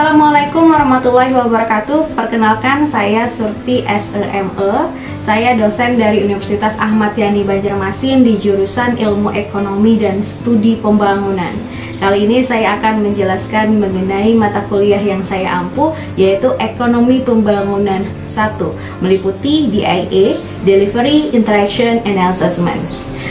Assalamualaikum warahmatullahi wabarakatuh. Perkenalkan, saya Surti SEME. Saya dosen dari Universitas Ahmad Yani Banjarmasin di jurusan Ilmu Ekonomi dan Studi Pembangunan. Kali ini saya akan menjelaskan mengenai mata kuliah yang saya ampu, yaitu Ekonomi Pembangunan 1, meliputi DIA, Delivery, Interaction, and Assessment.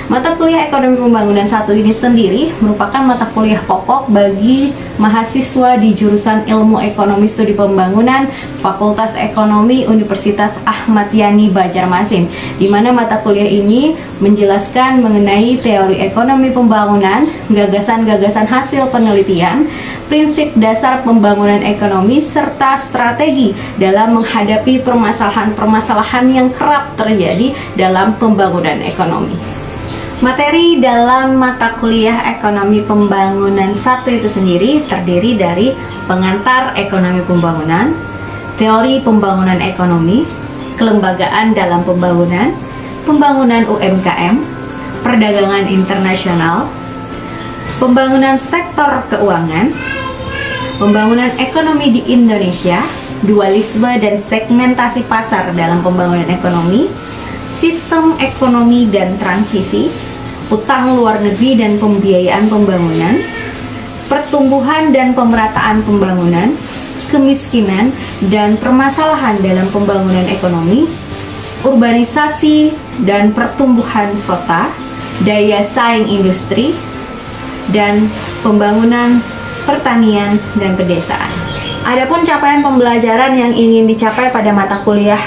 Mata kuliah Ekonomi Pembangunan 1 ini sendiri merupakan mata kuliah pokok bagi mahasiswa di jurusan Ilmu Ekonomi Studi Pembangunan Fakultas Ekonomi Universitas Ahmad Yani Banjarmasin, di mana mata kuliah ini menjelaskan mengenai teori ekonomi pembangunan, gagasan-gagasan hasil penelitian, prinsip dasar pembangunan ekonomi, serta strategi dalam menghadapi permasalahan-permasalahan yang kerap terjadi dalam pembangunan ekonomi. Materi dalam mata kuliah Ekonomi Pembangunan 1 itu sendiri terdiri dari pengantar ekonomi pembangunan, teori pembangunan ekonomi, kelembagaan dalam pembangunan, pembangunan UMKM, perdagangan internasional, pembangunan sektor keuangan, pembangunan ekonomi di Indonesia, dualisme dan segmentasi pasar dalam pembangunan ekonomi, sistem ekonomi dan transisi, utang luar negeri dan pembiayaan pembangunan, pertumbuhan dan pemerataan pembangunan, kemiskinan dan permasalahan dalam pembangunan ekonomi, urbanisasi dan pertumbuhan kota, daya saing industri, dan pembangunan pertanian dan pedesaan. Adapun capaian pembelajaran yang ingin dicapai pada mata kuliah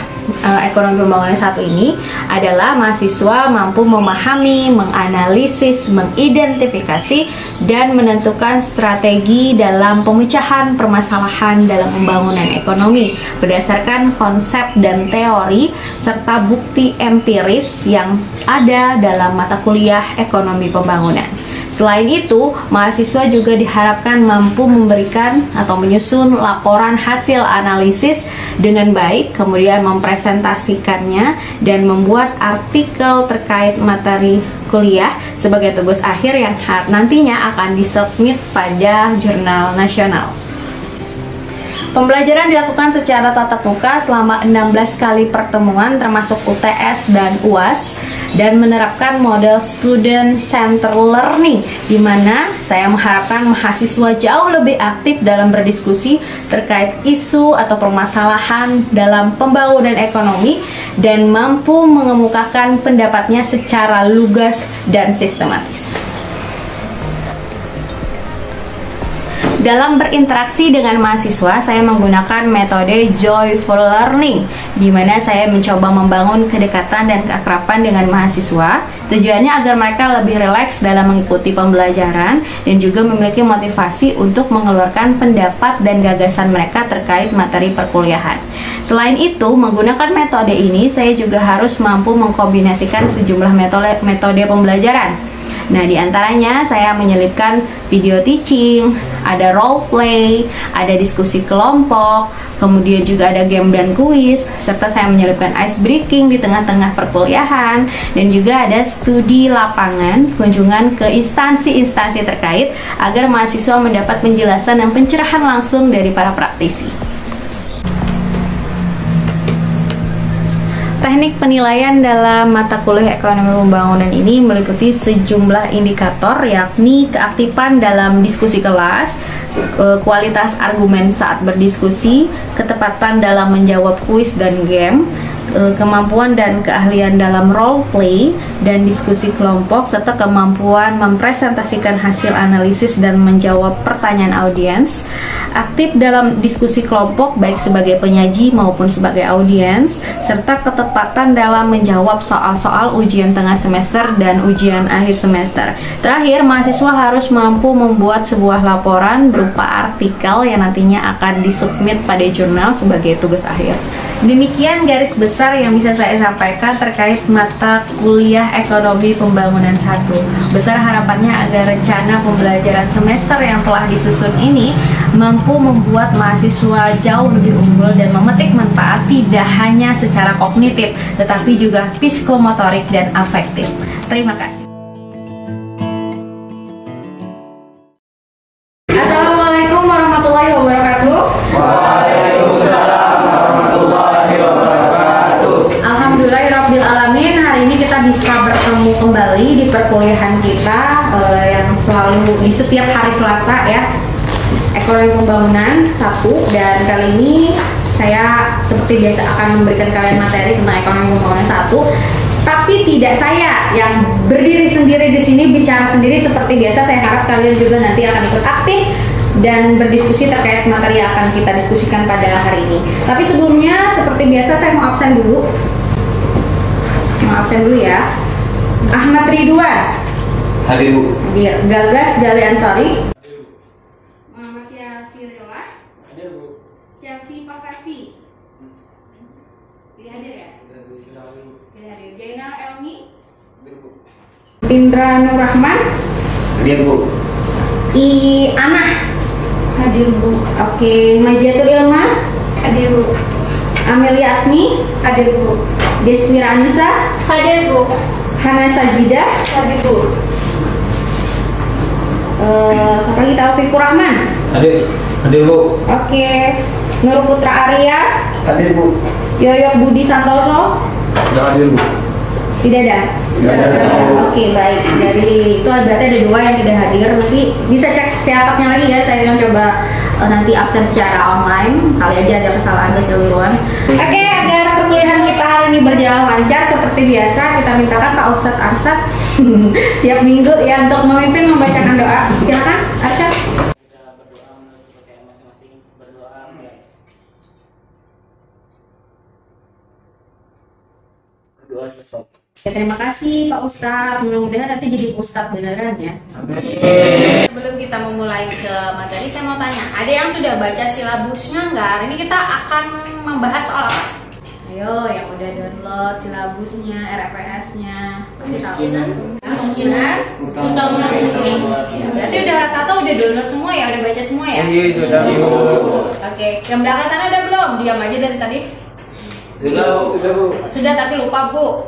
Ekonomi Pembangunan 1 ini adalah mahasiswa mampu memahami, menganalisis, mengidentifikasi, dan menentukan strategi dalam pemecahan permasalahan dalam pembangunan ekonomi berdasarkan konsep dan teori serta bukti empiris yang ada dalam mata kuliah Ekonomi Pembangunan. Selain itu, mahasiswa juga diharapkan mampu memberikan atau menyusun laporan hasil analisis dengan baik, kemudian mempresentasikannya dan membuat artikel terkait materi kuliah sebagai tugas akhir yang nantinya akan disubmit pada jurnal nasional. Pembelajaran dilakukan secara tatap muka selama 16 kali pertemuan termasuk UTS dan UAS, dan menerapkan model student center learning, di mana saya mengharapkan mahasiswa jauh lebih aktif dalam berdiskusi terkait isu atau permasalahan dalam pembangunan ekonomi dan mampu mengemukakan pendapatnya secara lugas dan sistematis. Dalam berinteraksi dengan mahasiswa, saya menggunakan metode joyful learning, di mana saya mencoba membangun kedekatan dan keakraban dengan mahasiswa. Tujuannya agar mereka lebih rileks dalam mengikuti pembelajaran dan juga memiliki motivasi untuk mengeluarkan pendapat dan gagasan mereka terkait materi perkuliahan. Selain itu, menggunakan metode ini, saya juga harus mampu mengkombinasikan sejumlah metode pembelajaran. Nah, diantaranya saya menyelipkan video teaching, ada role play, ada diskusi kelompok, kemudian juga ada game dan kuis, serta saya menyelipkan ice breaking di tengah-tengah perkuliahan, dan juga ada studi lapangan, kunjungan ke instansi-instansi terkait agar mahasiswa mendapat penjelasan dan pencerahan langsung dari para praktisi. Teknik penilaian dalam mata kuliah Ekonomi Pembangunan ini meliputi sejumlah indikator, yakni keaktifan dalam diskusi kelas, kualitas argumen saat berdiskusi, ketepatan dalam menjawab kuis dan game, kemampuan dan keahlian dalam role play dan diskusi kelompok, serta kemampuan mempresentasikan hasil analisis dan menjawab pertanyaan audiens, aktif dalam diskusi kelompok baik sebagai penyaji maupun sebagai audiens, serta ketepatan dalam menjawab soal-soal ujian tengah semester dan ujian akhir semester. Terakhir, mahasiswa harus mampu membuat sebuah laporan berupa artikel yang nantinya akan disubmit pada jurnal sebagai tugas akhir. Demikian garis besar yang bisa saya sampaikan terkait mata kuliah Ekonomi Pembangunan 1. Besar harapannya agar rencana pembelajaran semester yang telah disusun ini mampu membuat mahasiswa jauh lebih unggul dan memetik manfaat tidak hanya secara kognitif, tetapi juga psikomotorik dan afektif. Terima kasih. Assalamualaikum warahmatullahi wabarakatuh. setiap hari Selasa ya, ekonomi pembangunan 1. Dan kali ini saya seperti biasa akan memberikan kalian materi tentang ekonomi pembangunan 1. Tapi tidak saya yang berdiri sendiri di sini bicara sendiri seperti biasa. Saya harap kalian juga nanti akan ikut aktif dan berdiskusi terkait materi yang akan kita diskusikan pada hari ini. Tapi sebelumnya seperti biasa saya mau absen dulu. Ya. Ahmad Ridwan. Hadir Bu. Hadir. Gagas Gali Ansori. Muhammad Yasirila. Hadir Bu. Chelsea Papavi. Tidak hadir ya? Tidak hadir. Jainal Elmi. Hadir Bu. Indra Nur Rahman. Hadir Bu. I Anah. Hadir Bu. Oke, Majiatul Ilma. Hadir Bu. Amelia Agni. Hadir Bu. Deswira Anissa. Hadir Bu. Hana Sajidah. Hadir Bu. Siapa lagi? Taufikur Rahman. Hadir. Hadir Bu. Oke. Nur Putra Arya. Hadir Bu. Yoyok Budi Santoso. Hadir Bu. Tidak ada. Tidak ada. Oke, baik. Dari itu berarti ada 2 yang tidak hadir. Nanti bisa cek siapapnya lagi ya. Saya yang coba nanti absen secara online. Kali aja ada kesalahan kekeliruan. Oke, agar perkuliahan kita hari ini berjalan lancar seperti biasa, kita mintakan Pak Ustadz Arsyad tiap minggu ya untuk memimpin membacakan doa. Silakan, Arsyad. Kita berdoa menurut kepercayaan masing-masing. Berdoa mulai. Berdoa selesai. Ya, terima kasih Pak Ustadz. Mudah-mudahan nanti jadi Ustadz beneran ya. Sebelum kita memulai ke materi, saya mau tanya, ada yang sudah baca silabusnya nggak? Hari ini kita akan membahas soal apa? Ayo, yang udah download silabusnya, RPS-nya, pasti tahu. Kemiskinan, utang luar negeri. Berarti udah rata-rata udah download semua ya, udah baca semua ya? Iya, sudah Bu. Oke, yang belakang sana udah belum? Diam aja dari tadi. Sudah Bu. Sudah tapi lupa Bu.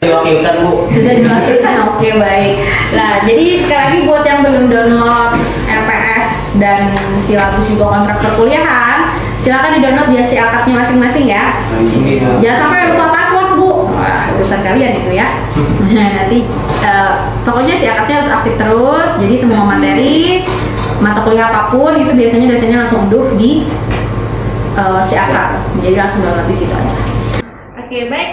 Diwakilkan Bu. Sudah diwakilkan, oke baik. Nah, jadi sekali lagi buat yang belum download RPS dan silabus juga kontrak perkuliahan, silakan di-download di si akadnya masing-masing ya. Jangan sampai lupa password Bu. Wah, urusan kalian itu ya. Nah, nanti pokoknya si akadnya harus aktif terus. Jadi semua materi, mata kuliah apapun itu biasanya dosennya langsung unduh di si akad. Jadi langsung download di situ aja. Oke, baik.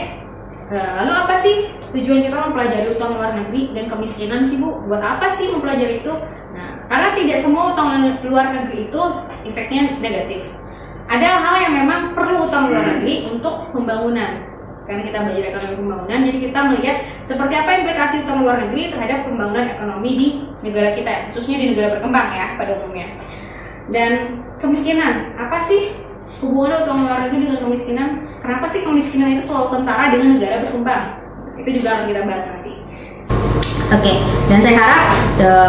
Lalu apa sih tujuan kita mempelajari utang luar negeri dan kemiskinan sih Bu? Buat apa sih mempelajari itu? Nah, karena tidak semua utang luar negeri itu efeknya negatif. Ada hal yang memang perlu utang luar negeri untuk pembangunan. Karena kita belajar ekonomi pembangunan, jadi kita melihat seperti apa implikasi utang luar negeri terhadap pembangunan ekonomi di negara kita, khususnya di negara berkembang ya pada umumnya. Dan kemiskinan, apa sih hubungan utang luar negeri dengan kemiskinan? Kenapa sih kemiskinan itu selalu tentara dengan negara berkembang? Itu juga akan kita bahas nanti. Oke, dan saya harap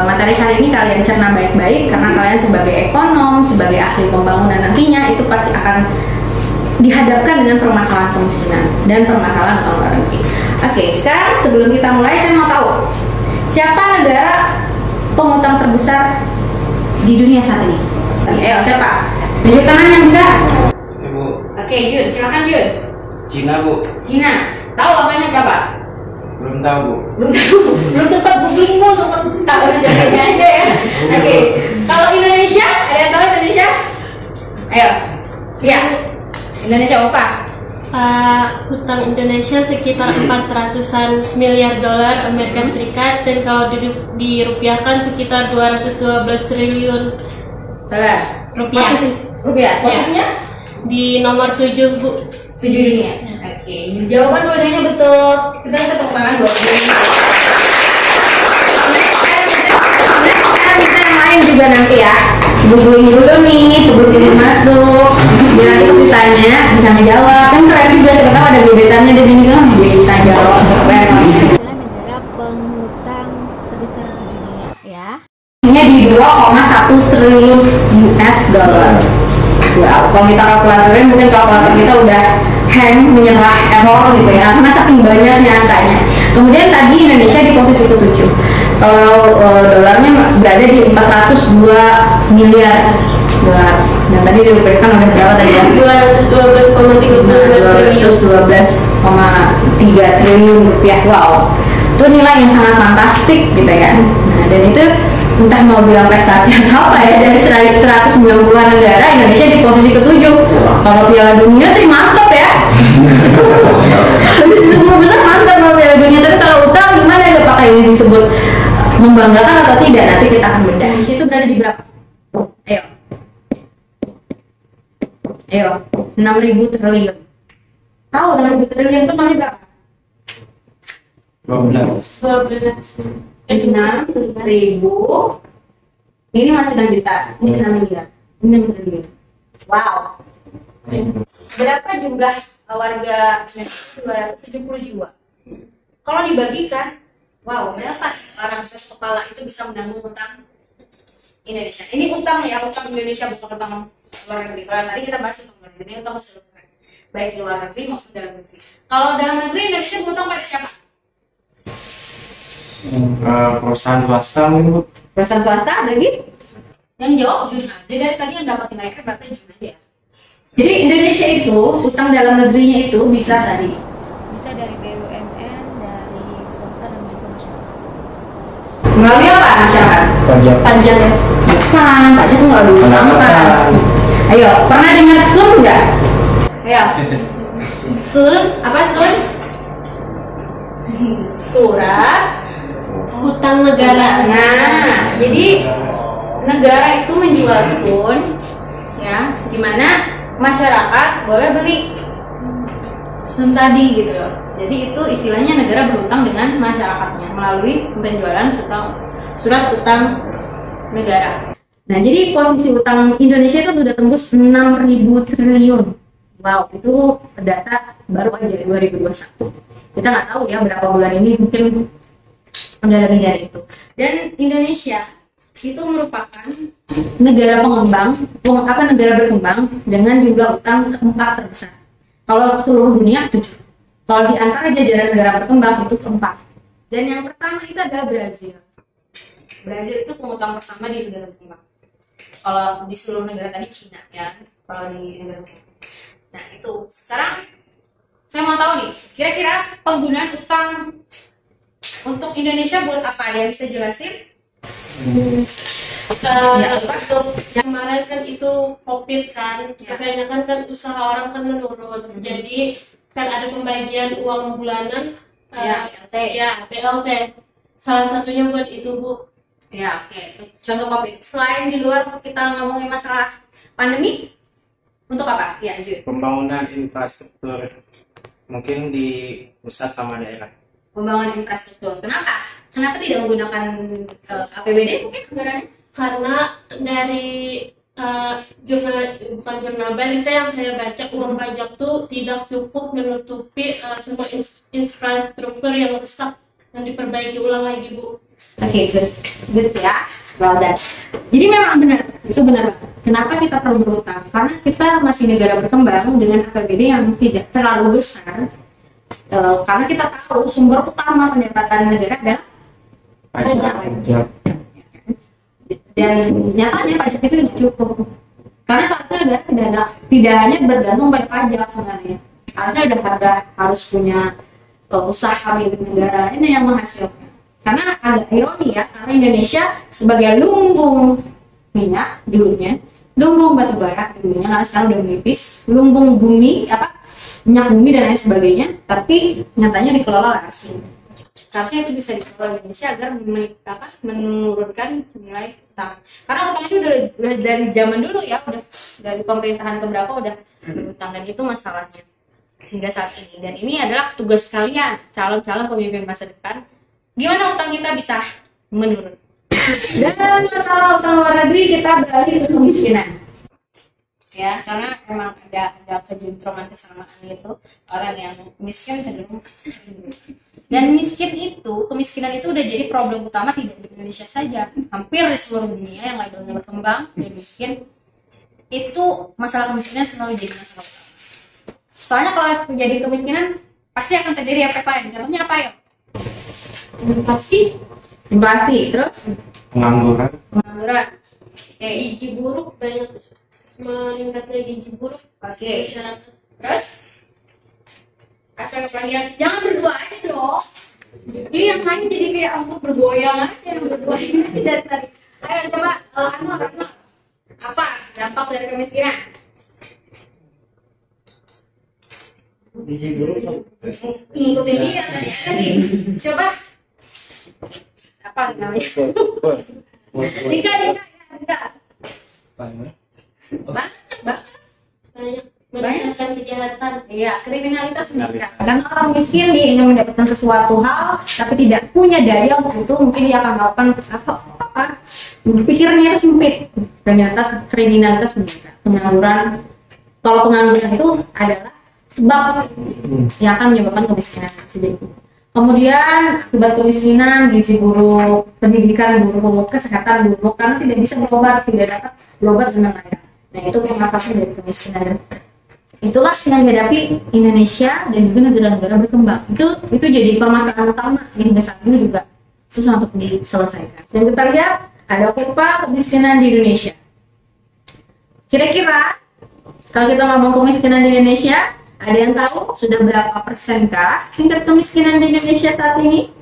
materi hari ini kalian cerna baik-baik karena kalian sebagai ekonom, sebagai ahli pembangunan nantinya itu pasti akan dihadapkan dengan permasalahan kemiskinan dan permasalahan utang luar negeri. Oke, sekarang sebelum kita mulai saya mau tahu siapa negara pengutang terbesar di dunia saat ini? Ayo, siapa? Tunjuk tangan yang bisa. Bu. Oke, Yun, silakan Yun. Cina Bu. Cina, tahu angkanya berapa? Belum tahu Bu. Belum tahu, belum sempat googling Bu, sempat tahu jadinya aja ya. Oke, kalau Indonesia, ada yang tahu Indonesia? Ayo, ya, Indonesia apa? Hutang Indonesia sekitar 400-an miliar dolar Amerika Serikat dan kalau dirupiahkan sekitar 212 triliun Salah. rupiah. Rupiah. Posisinya? Di nomor 7 Bu. 7 dunia. Oke, jawaban dua-duanya betul. Kita bisa tepuk tangan buat ini. Kita yang lain juga nanti ya. Googling dulu nih sebelum ini masuk. Biar nanti pas ditanya bisa ngejawab. Kan keren juga, siapa tahu ada gebetannya di sini kan bisa jawab. Keren. Negara penghutang terbesar di dunia ya. Nya di 2,1 triliun US dollar. Wow, kalau kita kalkulatornya mungkin kalkulator kita udah hang, menyerah, error gitu ya, karena saking banyaknya angkanya. Kemudian tadi Indonesia di posisi ke-7. Kalau dolarnya berada di 402 miliar dolar. Dan tadi dirupiahkan udah berapa tadi ya? 212,3 triliun rupiah. Wow, itu nilai yang sangat fantastik gitu kan. Nah, dan itu entah mau bilang prestasi atau apa ya, dari 190-an negara Indonesia di posisi ke-7. Kalau Piala Dunia sih mantap ya. Semua besar mantap mau Piala Dunia, tapi kalau utang gimana ya, apakah ini disebut membanggakan atau tidak, nanti kita akan bedah. Indonesia itu berada di berapa? Ayo 6.000 triliun. Tahu 6.000 triliun itu kali berapa? 12. 6.000. Ini masih 6 juta. Ini 6 miliar. Ini 6 triliun. Wow. Berapa jumlah warga Indonesia? 270 jiwa. Kalau dibagikan, wow, berapa sih orang satu kepala itu bisa menanggung utang Indonesia? Ini utang ya, utang Indonesia, bukan utang luar negeri. Kalau tadi kita bahas utang luar negeri, ini utang keseluruhan, baik di luar negeri maupun dalam negeri. Kalau dalam negeri, Indonesia berutang pada siapa? Perusahaan swasta mungkin, Bu. Perusahaan swasta ada gitu? Yang jawab Jun aja, dari tadi yang dapat nilai F berarti Jun aja. Jadi Indonesia itu utang dalam negerinya itu bisa tadi, Bisa dari BUMN, dari swasta dan juga masyarakat. melalui apa masyarakat? Pajak. Pajak ya. Kan pajak tuh nggak dulu Pendapatan. Ayo, pernah dengar SUN nggak? Ayo, SUN apa SUN? Surat Hutang negara. Nah, jadi negara itu menjual SUN, ya, dimana masyarakat boleh beli SUN tadi gitu loh. Jadi itu istilahnya negara berutang dengan masyarakatnya melalui penjualan surat utang negara. Nah, jadi posisi utang Indonesia itu sudah tembus 6.000 triliun. Wow, itu data baru aja 2021. Kita nggak tahu ya berapa bulan ini, mungkin udah lebih dari itu. Dan Indonesia itu merupakan negara pengembang, negara berkembang dengan jumlah utang keempat terbesar. Kalau seluruh dunia 7. Kalau di antara jajaran negara berkembang itu keempat. Dan yang pertama itu adalah Brazil. Brazil itu pengutang pertama di negara berkembang. Kalau di seluruh negara tadi Cina ya, kalau di negara berkembang. Nah itu sekarang saya mau tahu nih, kira-kira penggunaan utang untuk Indonesia buat apa? Dia bisa jelasin? Ya, Untuk yang kemarin kan itu COVID kan, kebanyakan kan usaha orang kan menurun. Jadi kan ada pembagian uang bulanan, Ya, BLT. ya BLT. Salah satunya buat itu, Bu. Ya, oke. Itu contoh COVID. Selain di luar kita ngomongin masalah pandemi, untuk apa? Ya, Jun. Pembangunan infrastruktur mungkin di pusat sama daerah. Pembangunan infrastruktur. Kenapa? Kenapa tidak menggunakan APBD mungkin anggarannya? Karena dari bukan jurnal berita yang saya baca, uang pajak tuh tidak cukup menutupi semua infrastruktur yang rusak dan diperbaiki ulang lagi, Bu. Oke, good ya. Well done. Jadi memang benar, itu benar banget. Kenapa kita perlu berutang? Karena kita masih negara berkembang dengan APBD yang tidak terlalu besar. Karena kita tahu sumber utama pendapatan negara adalah pajak. Dan nyatanya pajak itu tidak cukup. Karena seharusnya negara tidak hanya bergantung pada pajak sebenarnya. Harusnya harus punya usaha milik negara lainnya yang menghasilkan. Karena agak ironi ya, karena Indonesia sebagai lumbung minyak dulunya, lumbung batu bara dulunya, karena sekarang udah menipis, lumbung bumi, minyak bumi dan lain sebagainya, tapi nyatanya dikelola oleh asing. Seharusnya itu bisa dikelola Indonesia agar menurunkan nilai utang. Karena utang itu udah dari zaman dulu ya, udah dari pemerintahan keberapa udah berutang, dan itu masalahnya hingga saat ini. Dan ini adalah tugas kalian, calon-calon pemimpin masa depan. Gimana utang kita bisa menurun? Dan masalah utang luar negeri, kita beralih ke kemiskinan. Ya, karena memang ada kejentroman kesamaan gitu. Orang yang miskin cenderung dan kemiskinan itu udah jadi problem utama tidak di Indonesia saja, hampir di seluruh dunia yang labelnya berkembang dan miskin. Itu masalah kemiskinan selalu jadi masalah utama. Soalnya kalau terjadi kemiskinan pasti akan terjadi efek lain. Contohnya apa ya? Inflasi, terus Pengangguran. Oke. Gizi buruk, banyak meningkatnya gizi buruk. Oke. Masyarakat. Terus aspek lagi, jangan berdua aja dong. Ini yang lain jadi kayak angkut bergoyang aja, yang berdua ini dari tadi. Ayo coba, Anu, apa dampak dari kemiskinan? Gizi buruk. Ngikutin dia tadi. Coba. Apa namanya? Dika. Banyak. Banyak. Meningkatkan kejahatan. Iya, kriminalitas meningkat. Karena orang miskin dia ingin mendapatkan sesuatu hal, tapi tidak punya daya untuk itu, mungkin dia akan melakukan apa? Pikirannya itu sempit. Kriminalitas meningkat. Pengangguran. Kalau pengangguran itu adalah sebab yang akan menyebabkan kemiskinan sendiri. Kemudian akibat kemiskinan, gizi buruk, pendidikan buruk, kesehatan buruk karena tidak bisa berobat, tidak dapat berobat dengan layak. Nah itu pengatasan dari kemiskinan. Itulah yang dihadapi Indonesia dan juga negara-negara berkembang. Itu jadi permasalahan utama yang hingga saat ini juga susah untuk diselesaikan. Dan kita lihat ada kurva kemiskinan di Indonesia. Kira-kira kalau kita ngomong kemiskinan di Indonesia, ada yang tahu sudah berapa persenkah tingkat kemiskinan di Indonesia saat ini?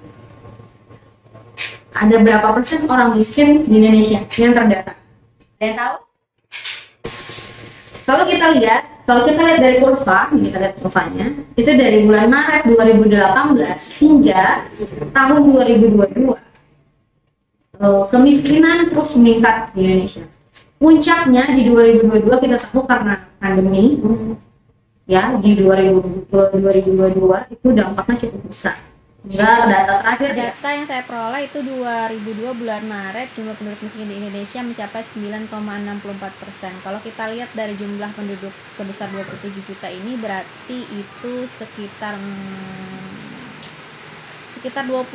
Ada berapa persen orang miskin di Indonesia yang terdata? Ada yang tahu? Kalau kita lihat dari kurva, kita lihat kurvanya, itu dari bulan Maret 2018 hingga tahun 2022. Kemiskinan terus meningkat di Indonesia. Puncaknya di 2022 kita tahu karena pandemi. Ya, di 2022 itu dampaknya cukup besar. Hingga data terakhir Data yang saya peroleh itu 2002 bulan Maret jumlah penduduk miskin di Indonesia mencapai 9,64%. Kalau kita lihat dari jumlah penduduk sebesar 27 juta ini berarti itu sekitar 25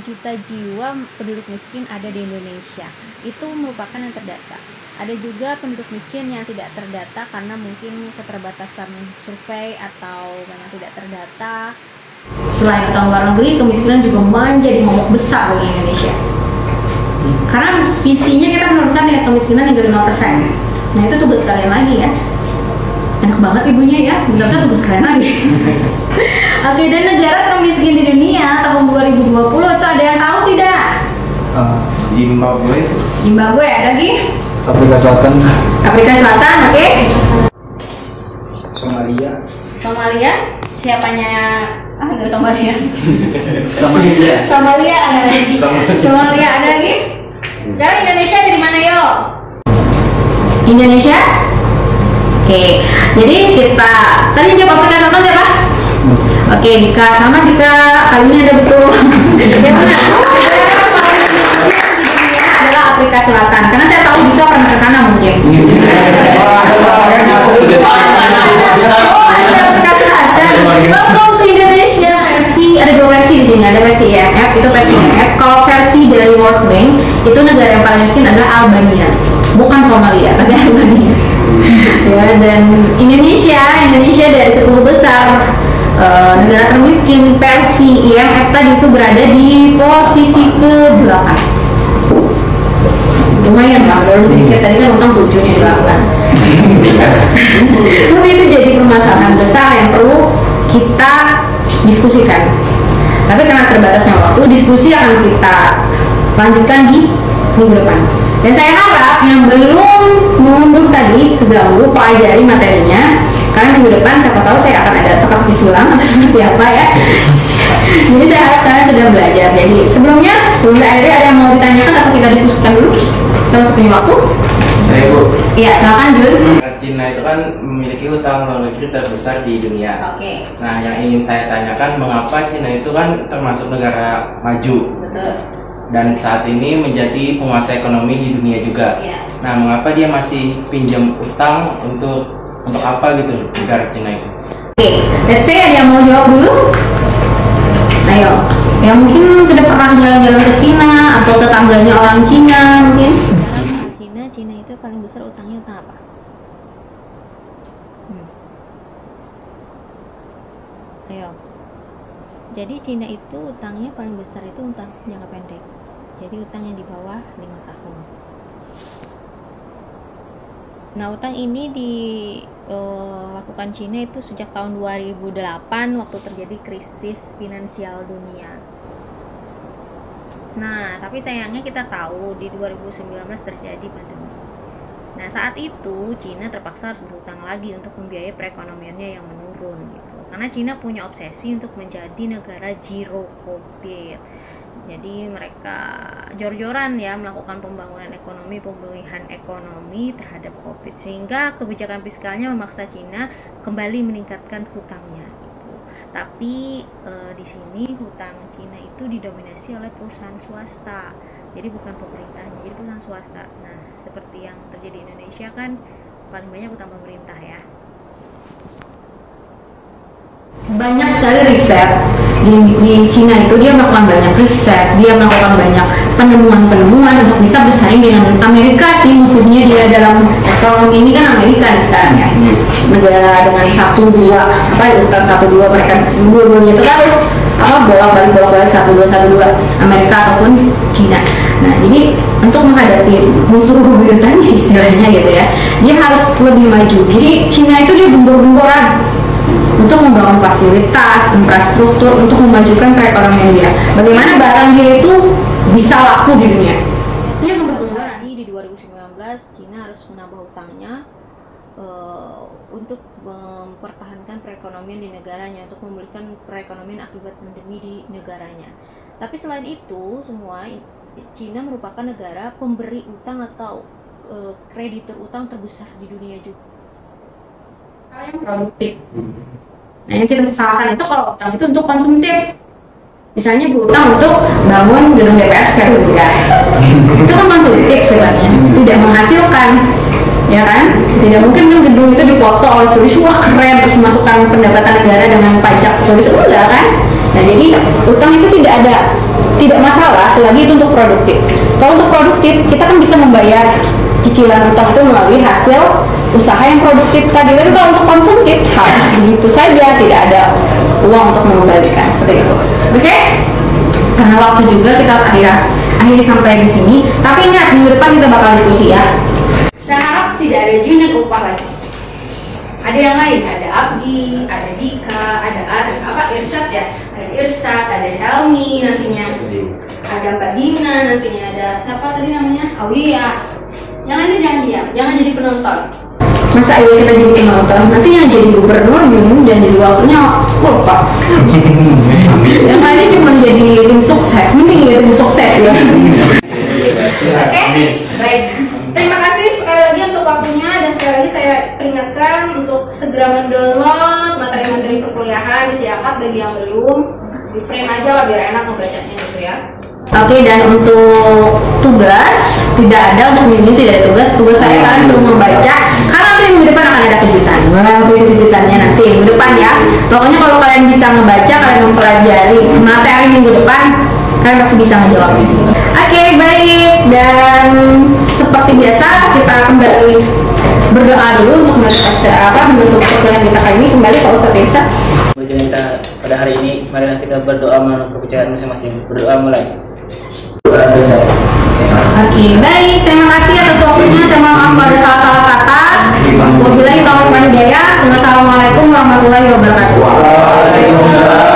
juta jiwa penduduk miskin ada di Indonesia. Itu merupakan yang terdata. Ada juga penduduk miskin yang tidak terdata karena mungkin keterbatasan survei atau memang tidak terdata. Selain utang luar negeri, kemiskinan juga menjadi momok besar bagi Indonesia. Karena visinya kita menurunkan tingkat kemiskinan hingga 5%. Nah itu tugas kalian lagi ya. Enak banget ibunya ya, sebenarnya tugas kalian lagi. Oke, dan negara termiskin di dunia tahun 2020 itu ada yang tahu tidak? Zimbabwe. Zimbabwe ada lagi? Afrika Selatan. Afrika Selatan, oke. Somalia. Siapanya? Enggak Somalia. Somalia. Ada lagi. Somalia ada lagi? Sekarang Indonesia dari mana yo? Indonesia? Oke. Jadi kita tadi jawab Afrika Selatan siapa? Oke, Dika sama Dika. Kali ini ada betul. Yang mana? Adalah Afrika Selatan. Karena saya tahu Dika pernah ke sana mungkin. Afrika Selatan. Welcome to Indonesia. Ada dua versi di sini. Ada versi IMF, itu versi IMF. Kalau versi dari World Bank, itu negara yang paling miskin adalah Albania, bukan Somalia, tapi Albania. Ya, dan Indonesia dari 10 besar negara termiskin versi IMF tadi itu berada di posisi ke-8. Lumayan lah, baru sedikit tadi kan utang 7 nih 8. Tapi itu jadi permasalahan besar yang perlu kita diskusikan. Tapi karena terbatasnya waktu, diskusi akan kita lanjutkan di minggu depan. Dan saya harap yang belum mengunduh tadi segera unduh, pelajari materinya. Karena minggu depan siapa tahu saya akan ada teka Islam atau seperti apa ya. Jadi saya harap kalian sudah belajar. Jadi sebelum akhirnya ada yang mau ditanyakan atau kita diskusikan dulu? Kita masuk punya waktu. Saya Bu. Iya, silakan Jun. Cina itu kan memiliki utang luar negeri terbesar di dunia. Oke. Nah, yang ingin saya tanyakan, mengapa Cina itu kan termasuk negara maju Betul. dan saat ini menjadi penguasa ekonomi di dunia juga. Iya. Nah, mengapa dia masih pinjam utang untuk apa gitu negara Cina itu? Oke, let's say ada yang mau jawab dulu. Ayo, yang mungkin sudah pernah jalan-jalan ke Cina atau tetangganya orang Cina mungkin. Cina itu paling besar utangnya utang apa? Ayo. Jadi Cina itu utangnya paling besar itu utang jangka pendek. Jadi utang yang di bawah 5 tahun. Nah, utang ini dilakukan Cina itu sejak tahun 2008 waktu terjadi krisis finansial dunia. Nah, tapi sayangnya kita tahu di 2019 terjadi pandemi. Nah, saat itu Cina terpaksa harus berhutang lagi untuk membiayai perekonomiannya yang menurun gitu. Karena Cina punya obsesi untuk menjadi negara zero COVID. Jadi mereka jor-joran ya melakukan pembangunan ekonomi, pemulihan ekonomi terhadap COVID, sehingga kebijakan fiskalnya memaksa Cina kembali meningkatkan hutangnya. Tapi di sini hutang Cina itu didominasi oleh perusahaan swasta, jadi bukan pemerintahnya, jadi perusahaan swasta. Nah, seperti yang terjadi di Indonesia kan paling banyak hutang pemerintah ya. Banyak sekali riset di Cina itu, dia melakukan banyak riset, dia melakukan banyak penemuan untuk bisa bersaing dengan Amerika sih. Musuhnya dia dalam ekonomi ini kan Amerika nih sekarang ya, negara dengan 1-2 urutan 1-2, mereka dua-duanya itu harus bolak-balik 1-2 Amerika ataupun Cina. Nah, jadi untuk menghadapi musuh bebuyutannya istilahnya gitu ya, dia harus lebih maju. Jadi Cina itu dia gembor-gemboran untuk membangun fasilitas, infrastruktur, untuk memajukan perekonomian dia. Bagaimana barang dia itu bisa laku di dunia. Dia gembor-gemboran. Jadi di 2019 Cina harus menambah hutangnya untuk mempertahankan perekonomian di negaranya, untuk memulihkan perekonomian akibat pandemi di negaranya. Tapi selain itu semua, Cina merupakan negara pemberi utang atau kreditur utang terbesar di dunia juga. Yang produktif. Nah, yang kita salahkan itu kalau utang itu untuk konsumtif. Misalnya berutang untuk bangun gedung DPR secara rupiah. Itu kan konsumtif sebenarnya, tidak menghasilkan, ya kan? Tidak mungkin kan gedung itu dipoto oleh turis, wah keren, terus masukkan pendapatan negara dengan pajak turis, enggak kan? Nah, jadi utang itu tidak masalah selagi itu untuk produktif. Kalau untuk produktif, kita kan bisa membayar cicilan utang itu melalui hasil usaha yang produktif tadi. Tapi kalau untuk konsumtif harus begitu saja, tidak ada uang untuk mengembalikan seperti itu. Oke? Karena waktu juga kita harus akhiri sampai di sini. Tapi ingat, minggu depan kita bakal diskusi ya. Saya harap tidak ada Jun dan Upah lagi. Ada yang lain, ada Abdi, ada Dika, ada Irsyad ya, ada Irsyad, ada Helmi nantinya, ada Mbak Dina nantinya, ada siapa tadi namanya, Aulia. Yang lainnya jangan diam, jangan jadi penonton. Masa iya kita jadi penonton, nanti yang jadi gubernur Yun dan jadi waktunya lupa. Yang lainnya cuma jadi tim sukses, mending jadi tim sukses ya. Oke, baik. Terima kasih sekali lagi untuk waktunya, dan sekali lagi saya peringatkan untuk segera mendownload materi-materi perkuliahan, disiapkan bagi yang belum, di print aja lah biar enak membacanya gitu ya. Oke, dan untuk tugas tidak ada, untuk minggu ini tidak ada tugas saya kalian suruh membaca, karena nanti minggu depan akan ada kejutan. Wah, kejutannya nanti minggu depan ya. Pokoknya kalau kalian bisa membaca, kalian mempelajari materi minggu depan, kalian pasti bisa menjawab. Oke, baik, dan seperti biasa kita kembali berdoa dulu untuk menutup perkuliahan kita kali ini. Kembali Pak Ustadz Irsa. Tujuan kita pada hari ini, marilah kita berdoa menurut kepercayaan masing-masing. Berdoa mulai. Oke, baik. Terima kasih atas waktunya. Saya mohon maaf kalau ada salah-salah kata. Wabillahi taufiq wal hidayah. Wassalamualaikum warahmatullahi wabarakatuh. Waalaikumsalam.